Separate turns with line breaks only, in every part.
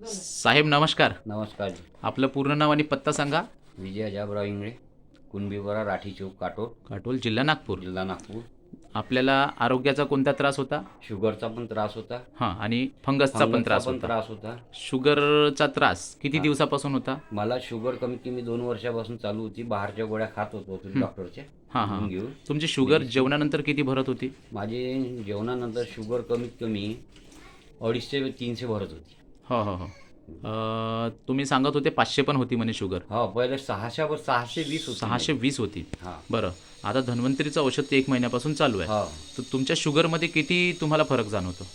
साहेब नमस्कार.
नमस्कार.
आपलं पूर्ण नाव आणि पत्ता सांगा.
विजय अजाबराव इंगळे, कुणबीपुरा, राठी चौक,
काटोल, जिल्हा नागपूर.
जिल्हा नागपूर.
आपल्याला आरोग्याचा कोणता त्रास होता?
शुगरचा पण त्रास होता,
हां, आणि फंगसचा पण त्रास होता.
त्रास होता.
शुगरचा त्रास किती
हां.
दिवसापासून होता?
मला शुगर कमीत कमी 2 वर्षापासून चालू होती. बाहेरच्या गोळ्या खात होतो डॉक्टरच्या
हां हां.
घेऊन.
तुमची शुगर जेवणानंतर किती भरत होती?
माझी जेवणानंतर शुगर कमीत कमी 250 ते 300 भरत होती.
हो हो हो. तुम्ही सांगत होते 500 पण होती म्हणे शुगर.
हो, पहिले 620 होती.
620 होती.
हां.
बरं, आता धन्वंतरीचं औषध ते 1 महिन्यापासून चालू आहे.
हो,
तर तुमच्या शुगरमध्ये किती तुम्हाला फरक जाणवतो?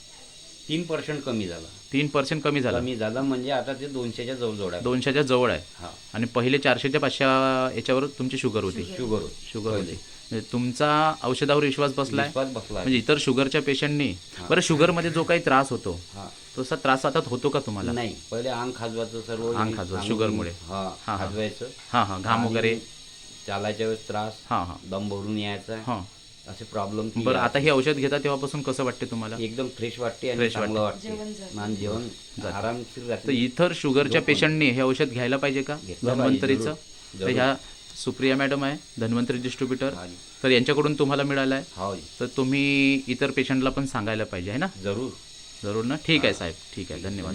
3% कमी झाला.
3% कमी झाला.
कमी झाला म्हणजे आता ते 200च्या जवळ आहे.
200च्या जवळ आहे.
हां,
आणि पहिले 400 ते 500 याच्यावर तुमची शुगर होती.
शुगर
होती. म्हणजे तुमचा औषधावर विश्वास बसलाय.
बसला.
म्हणजे इतर शुगरच्या पेशंटनी बरं, शुगरमध्ये जो काही त्रास होतो
हां.
तसा त्रास आता होतो का तुम्हाला?
नाही, पहिले अंग खाजवायचं सर्व.
अंग खाजवायचं शुगरमुळे.
हां,
हां.
खाजवायचं.
हां हां, घाम
आणि
वगैरे.
चालायच्या वेळेस त्रास,
हां हां
दम भरून यायचा,
हां.
असे प्रॉब्लेम.
बरं, आता हे औषध घेता तेव्हापासून कसं वाटते तुम्हाला?
एकदम फ्रेश वाटते आणि
फ्रेश
चांगलं
वाटते.
वाटते. आणि जेवण आरामशीर
तर
राहते.
इतर शुगरच्या पेशंटनी हे औषध घ्यायला पाहिजे का?
घेतलं पाहिजे,
धन्वंतरीचं.
जरूर,
तर
जरूर.
ह्या सुप्रिया मॅडम आहे, धन्वंतरी डिस्ट्रीब्युटर.
हां,
तर यांच्याकडून तुम्हाला मिळालं आहे.
हो,
तर तुम्ही इतर पेशंटला पण सांगायला पाहिजे आहे ना?
जरूर.
जरूर ना. ठीक आहे साहेब, ठीक आहे, धन्यवाद.
धन्यवाद.